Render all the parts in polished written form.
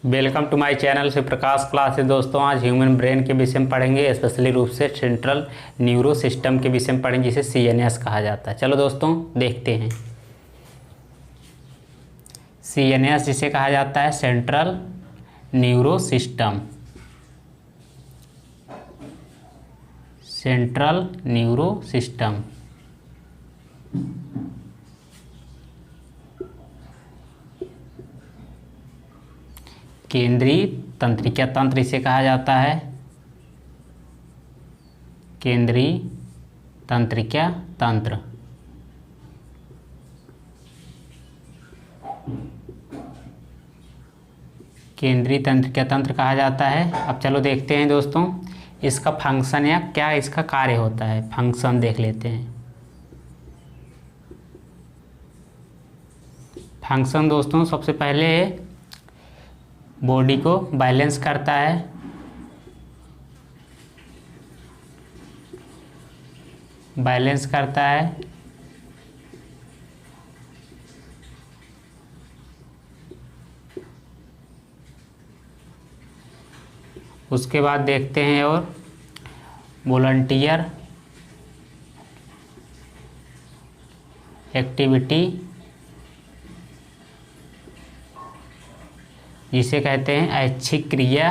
Welcome to my channel से प्रकाश classes. दोस्तों, आज ह्यूमन ब्रेन के विषय में पढ़ेंगे, स्पेशली रूप से सेंट्रल न्यूरो सिस्टम के विषय में पढ़ेंगे, जिसे सीएनएस कहा जाता है। चलो दोस्तों देखते हैं। सीएनएस जिसे कहा जाता है central neuro system, central neuro system. केंद्रीय तंत्रिका तंत्र इसे कहा जाता है, केंद्रीय तंत्रिका तंत्र। केंद्रीय तंत्रिका तंत्र कहा जाता है। अब चलो देखते हैं दोस्तों, इसका फंक्शन या क्या इसका कार्य होता है। फंक्शन देख लेते हैं। फंक्शन दोस्तों सबसे पहले बॉडी को बैलेंस करता है, बैलेंस करता है। उसके बाद देखते हैं और वॉलंटियर एक्टिविटी जिसे कहते हैं ऐच्छिक क्रिया।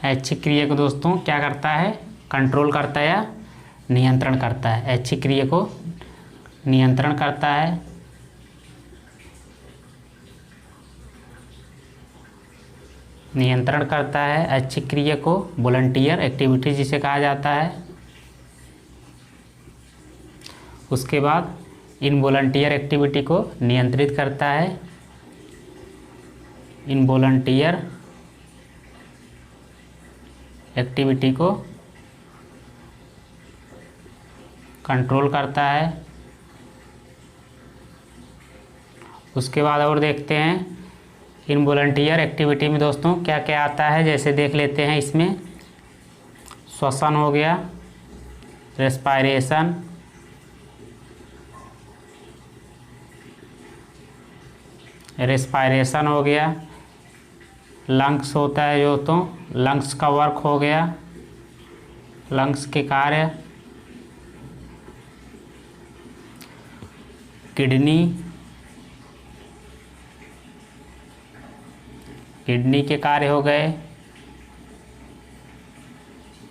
ऐच्छिक क्रिया को दोस्तों क्या करता है, कंट्रोल करता है या नियंत्रण करता है। ऐच्छिक क्रिया को नियंत्रण करता है। नियंत्रण करता है ऐच्छिक क्रिया को वॉलंटियर एक्टिविटी जिसे कहा जाता है। उसके बाद इनवॉलंटियर एक्टिविटी को नियंत्रित करता है, इनवॉलंटियर एक्टिविटी को कंट्रोल करता है। उसके बाद और देखते हैं इनवॉलंटियर एक्टिविटी में दोस्तों क्या क्या आता है, जैसे देख लेते हैं। इसमें श्वसन हो गया, रेस्पायरेशन, रेस्पायरेशन हो गया। लंग्स होता है जो, तो लंग्स का वर्क हो गया, लंग्स के कार्य। किडनी, किडनी के कार्य हो गए।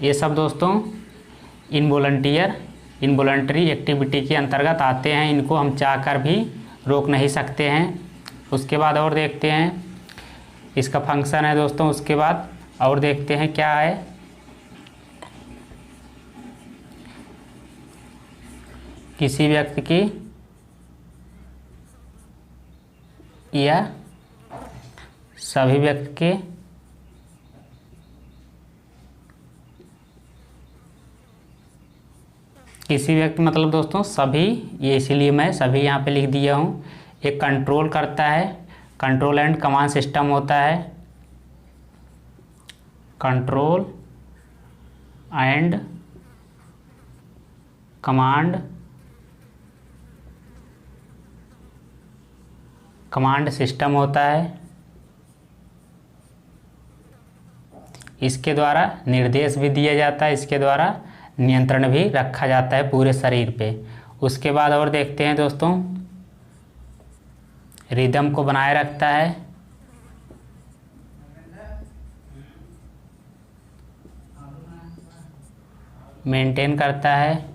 ये सब दोस्तों इनवॉलंटरी एक्टिविटी के अंतर्गत आते हैं। इनको हम चाहकर भी रोक नहीं सकते हैं। उसके बाद और देखते हैं, इसका फंक्शन है दोस्तों। उसके बाद और देखते हैं क्या है। किसी व्यक्ति की या सभी व्यक्ति के किसी व्यक्ति मतलब दोस्तों सभी, ये इसीलिए मैं सभी यहाँ पे लिख दिया हूँ। एक कंट्रोल करता है, कंट्रोल एंड कमांड सिस्टम होता है, कंट्रोल एंड कमांड सिस्टम होता है। इसके द्वारा निर्देश भी दिया जाता है, इसके द्वारा नियंत्रण भी रखा जाता है पूरे शरीर पे। उसके बाद और देखते हैं दोस्तों, रिदम को बनाए रखता है, मेंटेन करता है।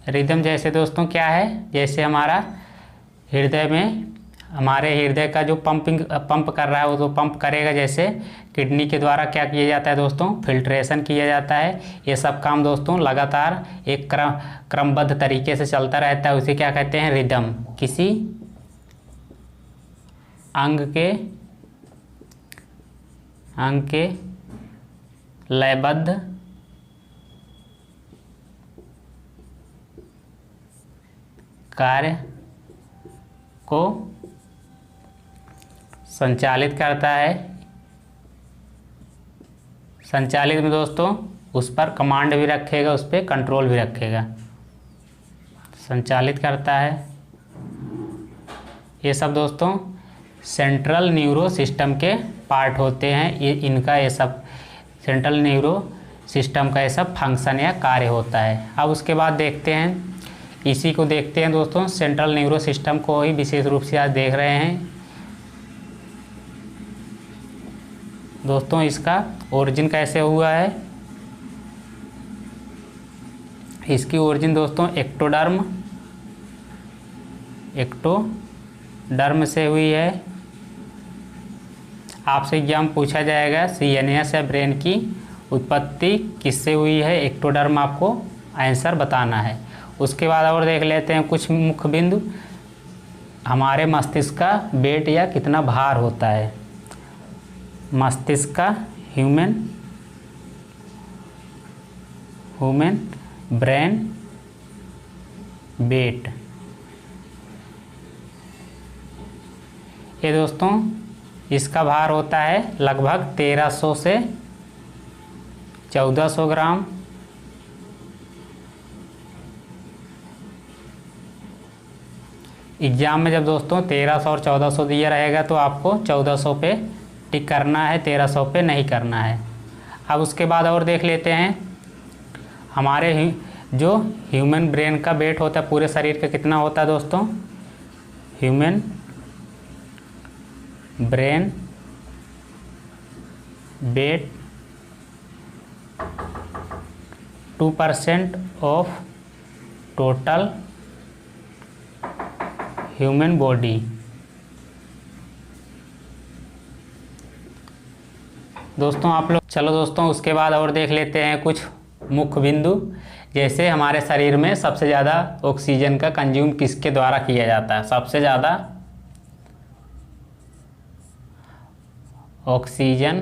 रिदम जैसे दोस्तों क्या है, जैसे हमारा हृदय में, हमारे हृदय का जो पंप कर रहा है वो तो पंप करेगा। जैसे किडनी के द्वारा क्या किया जाता है दोस्तों, फिल्ट्रेशन किया जाता है। ये सब काम दोस्तों लगातार एक क्रमबद्ध तरीके से चलता रहता है। उसे क्या कहते हैं, रिदम। किसी अंग के लयबद्ध कार्य को संचालित करता है। संचालित में दोस्तों उस पर कमांड भी रखेगा, उस पर कंट्रोल भी रखेगा। संचालित करता है। ये सब दोस्तों सेंट्रल न्यूरो सिस्टम के पार्ट होते हैं। ये सब सेंट्रल न्यूरो सिस्टम का ये सब फंक्शन या कार्य होता है। अब उसके बाद देखते हैं, इसी को देखते हैं दोस्तों, सेंट्रल न्यूरो सिस्टम को ही विशेष रूप से आज देख रहे हैं दोस्तों। इसका ओरिजिन कैसे हुआ है? इसकी ओरिजिन दोस्तों एक्टोडर्म से हुई है। आपसे एग्जाम पूछा जाएगा CNS या ब्रेन की उत्पत्ति किससे हुई है? एक्टोडर्म आपको आंसर बताना है। उसके बाद और देख लेते हैं कुछ मुख्य बिंदु। हमारे मस्तिष्क का वेट या कितना भार होता है? मस्तिष्क का ह्यूमन ब्रेन वेट, ये दोस्तों इसका भार होता है लगभग 1300 से 1400 ग्राम। एग्जाम में जब दोस्तों 1300 और 1400 दिया रहेगा तो आपको 1400 पे टिक करना है, 1300 पे नहीं करना है। अब उसके बाद और देख लेते हैं, हमारे जो ह्यूमन ब्रेन का वेट होता है पूरे शरीर का कितना होता है दोस्तों? Human brain weight 2% of total human body. दोस्तों आप लोग चलो दोस्तों उसके बाद और देख लेते हैं कुछ मुख्य बिंदु। जैसे हमारे शरीर में सबसे ज़्यादा ऑक्सीजन का कंज्यूम किसके द्वारा किया जाता है? सबसे ज़्यादा ऑक्सीजन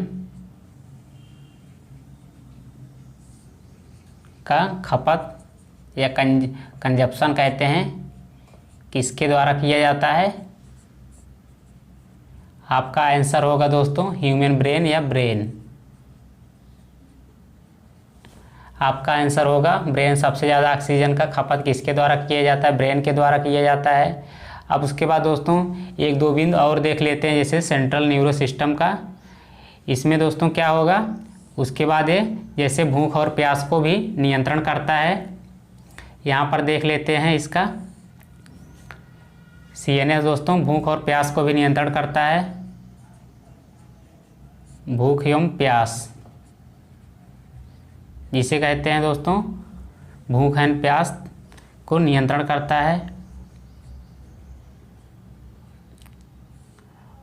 का खपत या कंजप्शन कहते हैं, किसके द्वारा किया जाता है? आपका आंसर होगा दोस्तों ह्यूमन ब्रेन या ब्रेन। आपका आंसर होगा ब्रेन। सबसे ज़्यादा ऑक्सीजन का खपत किसके द्वारा किया जाता है? ब्रेन के द्वारा किया जाता है। अब उसके बाद दोस्तों एक दो बिंदु और देख लेते हैं, जैसे सेंट्रल न्यूरो सिस्टम का। इसमें दोस्तों क्या होगा? उसके बाद ये जैसे भूख और प्यास को भी नियंत्रण करता है। यहाँ पर देख लेते हैं इसका CNS दोस्तों भूख और प्यास को भी नियंत्रण करता है। भूख एवं प्यास जिसे कहते हैं दोस्तों, भूख एवं प्यास को नियंत्रण करता है।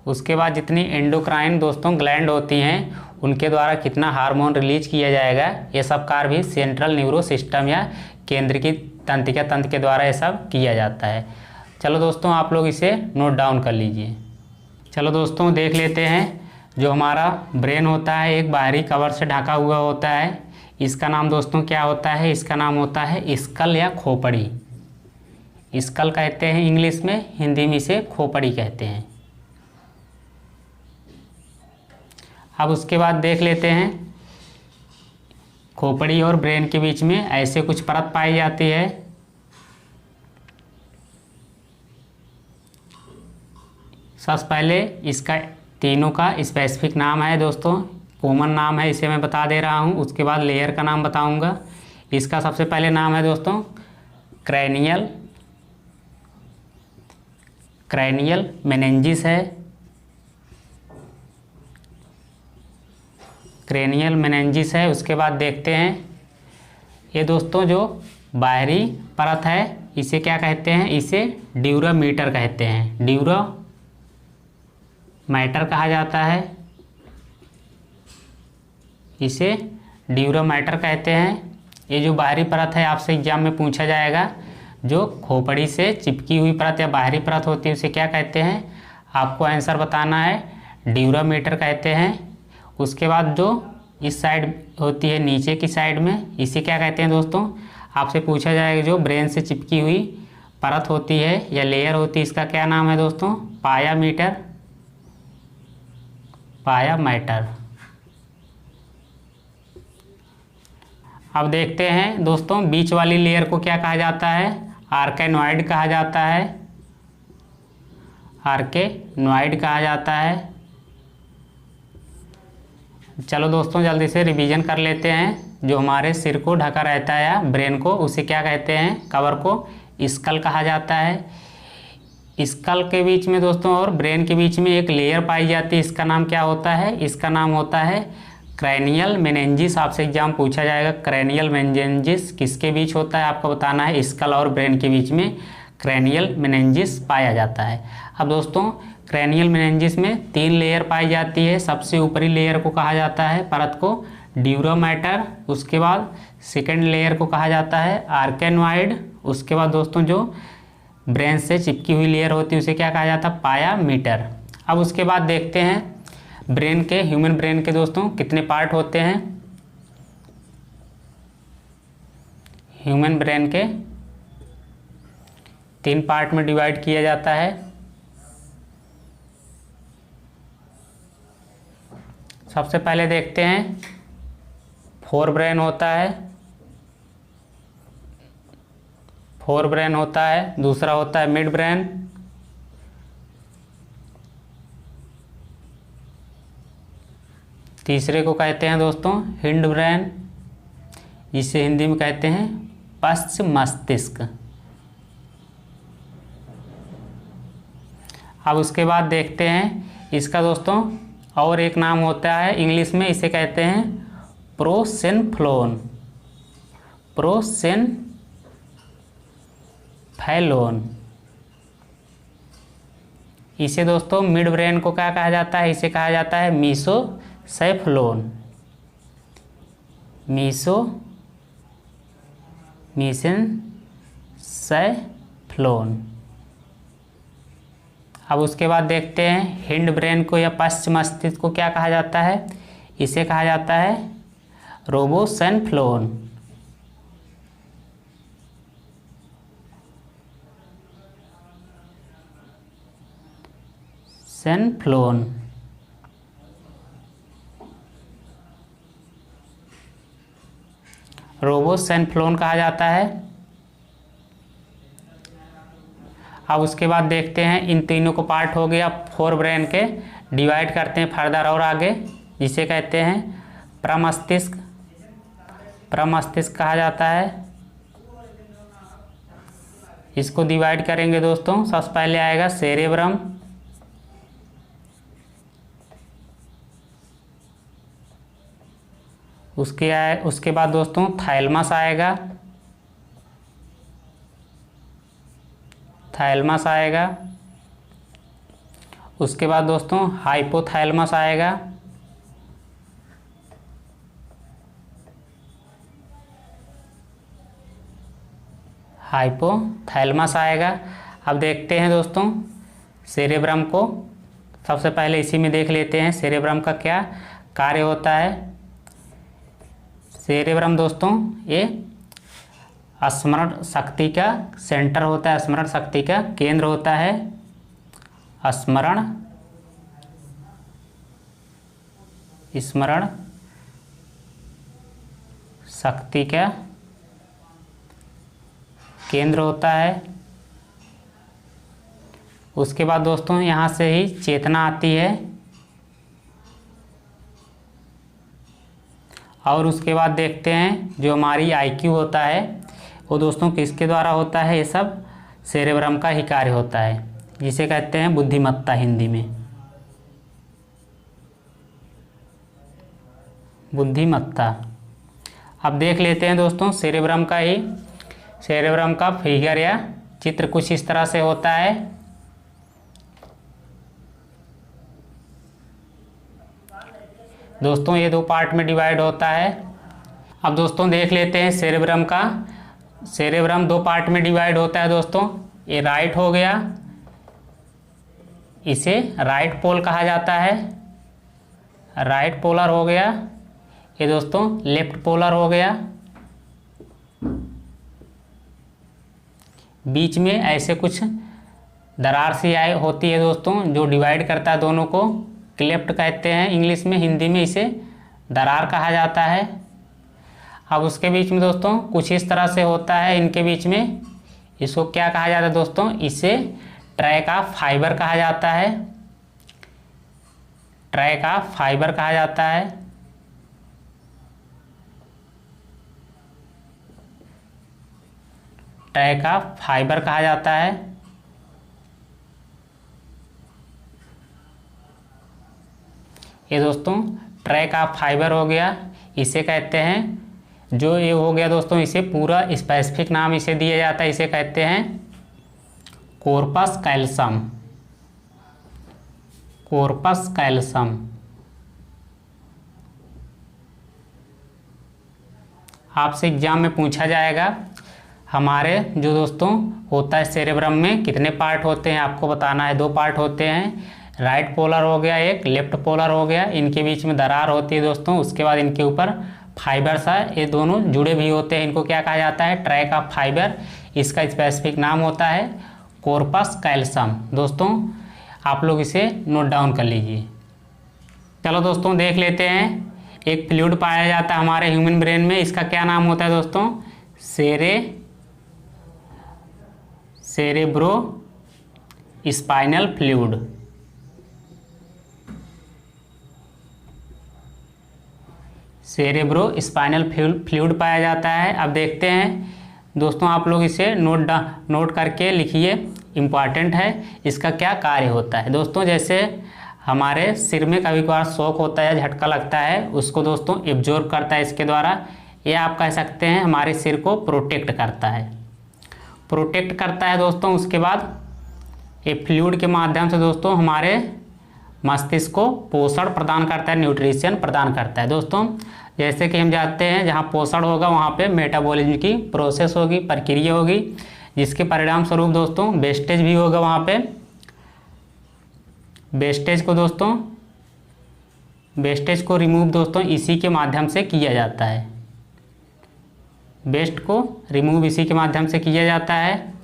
उसके बाद जितनी एंडोक्राइन दोस्तों ग्लैंड होती हैं उनके द्वारा कितना हार्मोन रिलीज किया जाएगा, ये सब कार्य भी सेंट्रल न्यूरो सिस्टम या केंद्रीय तंत्रिका तंत्र के द्वारा ये सब किया जाता है। चलो दोस्तों आप लोग इसे नोट डाउन कर लीजिए। चलो दोस्तों देख लेते हैं, जो हमारा ब्रेन होता है एक बाहरी कवर से ढका हुआ होता है। इसका नाम दोस्तों क्या होता है? इसका नाम होता है स्कल या खोपड़ी। स्कल कहते हैं इंग्लिश में, हिंदी में इसे खोपड़ी कहते हैं। अब उसके बाद देख लेते हैं, खोपड़ी और ब्रेन के बीच में ऐसे कुछ परत पाई जाती है। सबसे पहले इसका तीनों का स्पेसिफिक नाम है दोस्तों, कॉमन नाम है, इसे मैं बता दे रहा हूँ। उसके बाद लेयर का नाम बताऊँगा। इसका सबसे पहले नाम है दोस्तों क्रैनियल मेनिंजिस है। क्रेनियल मेनिंजिस है। उसके बाद देखते हैं, ये दोस्तों जो बाहरी परत है इसे क्या कहते हैं? इसे ड्यूरामीटर कहते हैं। ड्यूरामैटर कहा जाता है, इसे ड्यूरामैटर कहते हैं। ये जो बाहरी परत है आपसे एग्जाम में पूछा जाएगा, जो खोपड़ी से चिपकी हुई परत या बाहरी परत होती है उसे क्या कहते हैं? आपको आंसर बताना है, ड्यूरामीटर कहते हैं। उसके बाद जो इस साइड होती है नीचे की साइड में, इसे क्या कहते हैं दोस्तों? आपसे पूछा जाएगा जो ब्रेन से चिपकी हुई परत होती है या लेयर होती है, इसका क्या नाम है दोस्तों? पायामीटर। पाया मैटर। अब देखते हैं दोस्तों बीच वाली लेयर को क्या कहा जाता है, आर्केनॉइड कहा जाता है, आर्केनॉइड कहा जाता है। चलो दोस्तों जल्दी से रिवीजन कर लेते हैं। जो हमारे सिर को ढका रहता है या ब्रेन को, उसे क्या कहते हैं, कवर को स्कल कहा जाता है। स्कल के बीच में दोस्तों और ब्रेन के बीच में एक लेयर पाई जाती है, इसका नाम क्या होता है, इसका नाम होता है क्रैनियल मेनिंजिस। आपसे एग्जाम पूछा जाएगा क्रैनियल मेनिंजिस किसके बीच होता है, आपको बताना है। स्कल और ब्रेन के बीच में क्रैनियल मेनिंजिस पाया जाता है। अब दोस्तों क्रैनियल मेनिंजिस में 3 लेयर पाई जाती है। सबसे ऊपरी लेयर को कहा जाता है, परत को, ड्यूरा मैटर। उसके बाद सेकेंड लेयर को कहा जाता है आर्केनॉइड। उसके बाद दोस्तों जो ब्रेन से चिपकी हुई लेयर होती है उसे क्या कहा जाता है, पाया मीटर। अब उसके बाद देखते हैं ब्रेन के, ह्यूमन ब्रेन के दोस्तों कितने पार्ट होते हैं। ह्यूमन ब्रेन के 3 पार्ट में डिवाइड किया जाता है। सबसे पहले देखते हैं फोर ब्रेन होता है, फोर ब्रेन होता है। दूसरा होता है मिड ब्रेन, तीसरे को कहते हैं दोस्तों हिंड ब्रेन, जिसे हिंदी में कहते हैं पश्च मस्तिष्क। अब उसके बाद देखते हैं इसका दोस्तों और एक नाम होता है इंग्लिश में, इसे कहते हैं प्रोसेनफ्लोन, प्रोसेनफेलोन। इसे दोस्तों मिड ब्रेन को क्या कहा जाता है, इसे कहा जाता है मीसोसेफ्लोन, मीसेनसेफ्लोन। अब उसके बाद देखते हैं हिंड ब्रेन को या पश्च मस्तिष्क को क्या कहा जाता है, इसे कहा जाता है रोबोसेनफ्लोन, सेनफ्लोन। रोबोसेनफ्लोन कहा जाता है। अब उसके बाद देखते हैं इन तीनों को पार्ट हो गया फोर ब्रेन के, डिवाइड करते हैं फर्दर और आगे, जिसे कहते हैं प्रमस्तिष्क, प्रमस्तिष्क कहा जाता है। इसको डिवाइड करेंगे दोस्तों, सबसे पहले आएगा सेरेब्रम, उसके बाद दोस्तों थैलेमस आएगा, थैलेमस आएगा। उसके बाद दोस्तों हाइपोथैलेमस आएगा, हाइपोथैलेमस आएगा। अब देखते हैं दोस्तों सेरेब्रम को, सबसे पहले इसी में देख लेते हैं सेरेब्रम का क्या कार्य होता है। सेरेब्रम दोस्तों ये स्मरण शक्ति का सेंटर होता है, स्मरण शक्ति का केंद्र होता है, स्मरण शक्ति का केंद्र होता है। उसके बाद दोस्तों यहाँ से ही चेतना आती है, और उसके बाद देखते हैं जो हमारी आईक्यू होता है वो दोस्तों किसके द्वारा होता है, ये सब सेरेब्रम का ही कार्य होता है, जिसे कहते हैं बुद्धिमत्ता हिंदी में, बुद्धिमत्ता। अब देख लेते हैं दोस्तों सेरेब्रम का ही, सेरेब्रम का फिगर या चित्र कुछ इस तरह से होता है। दोस्तों ये 2 पार्ट में डिवाइड होता है। अब दोस्तों देख लेते हैं सेरेब्रम का, सेरेब्रम 2 पार्ट में डिवाइड होता है दोस्तों। ये राइट हो गया, इसे राइट पोल कहा जाता है, राइट पोलर हो गया। ये दोस्तों लेफ्ट पोलर हो गया। बीच में ऐसे कुछ दरार सी होती है दोस्तों, जो डिवाइड करता है दोनों को, क्लेफ्ट कहते हैं इंग्लिश में, हिंदी में इसे दरार कहा जाता है। अब उसके बीच में दोस्तों कुछ इस तरह से होता है इनके बीच में, इसको क्या कहा जाता है दोस्तों, इसे ट्रैक ऑफ फाइबर कहा जाता है, ट्रैक ऑफ फाइबर कहा जाता है। ट्रैक ऑफ फाइबर कहा जाता है। ये दोस्तों ट्रैक ऑफ फाइबर हो गया, इसे कहते हैं, जो ये हो गया दोस्तों, इसे पूरा स्पेसिफिक नाम इसे दिया जाता है, इसे कहते हैं कॉर्पस कैल्शियम, कॉर्पस कैल्शियम। आपसे एग्जाम में पूछा जाएगा हमारे जो दोस्तों होता है सेरेब्रम में कितने पार्ट होते हैं, आपको बताना है। 2 पार्ट होते हैं, राइट पोलर हो गया एक, लेफ्ट पोलर हो गया। इनके बीच में दरार होती है दोस्तों, उसके बाद इनके ऊपर फाइबर्स है, ये दोनों जुड़े भी होते हैं। इनको क्या कहा जाता है, ट्रैक ऑफ फाइबर। इसका स्पेसिफिक नाम होता है कॉर्पस कैल्शियम। दोस्तों आप लोग इसे नोट डाउन कर लीजिए। चलो दोस्तों देख लेते हैं, एक फ्लूइड पाया जाता है हमारे ह्यूमन ब्रेन में, इसका क्या नाम होता है दोस्तों, cerebro spinal fluid. Cerebro spinal fluid पाया जाता है। अब देखते हैं दोस्तों, आप लोग इसे नोट करके लिखिए, इम्पॉर्टेंट है। इसका क्या कार्य होता है दोस्तों, जैसे हमारे सिर में कभी कभार शॉक होता है या झटका लगता है, उसको दोस्तों एब्जॉर्ब करता है इसके द्वारा। ये आप कह सकते हैं हमारे सिर को प्रोटेक्ट करता है, प्रोटेक्ट करता है दोस्तों। उसके बाद ये फ्लूइड के माध्यम से दोस्तों हमारे मस्तिष्क को पोषण प्रदान करता है, न्यूट्रिशन प्रदान करता है दोस्तों। जैसे कि हम जानते हैं जहाँ पोषण होगा वहाँ पे मेटाबॉलिज्म की प्रोसेस होगी, प्रक्रिया होगी, जिसके परिणाम स्वरूप दोस्तों वेस्टेज भी होगा वहाँ पे। वेस्टेज को रिमूव दोस्तों इसी के माध्यम से किया जाता है, वेस्ट को रिमूव इसी के माध्यम से किया जाता है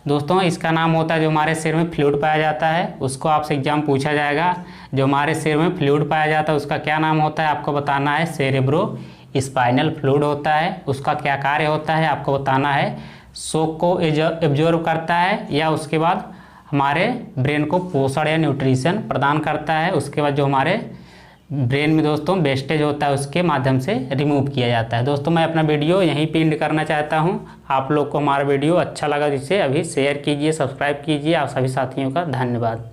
दोस्तों। इसका नाम होता है, जो हमारे सिर में फ्लूइड पाया जाता है उसको आपसे एग्जाम पूछा जाएगा, जो हमारे सिर में फ्लूइड पाया जाता है उसका क्या नाम होता है, आपको बताना है। सेरेब्रो स्पाइनल फ्लूइड होता है, उसका क्या कार्य होता है आपको बताना है। शॉक को एब्जॉर्ब करता है या उसके बाद हमारे ब्रेन को पोषण या न्यूट्रिशन प्रदान करता है। उसके बाद जो हमारे ब्रेन में दोस्तों वेस्टेज होता है उसके माध्यम से रिमूव किया जाता है। दोस्तों मैं अपना वीडियो यहीं पे एंड करना चाहता हूं। आप लोग को हमारा वीडियो अच्छा लगा जिसे अभी शेयर कीजिए, सब्सक्राइब कीजिए। आप सभी साथियों का धन्यवाद।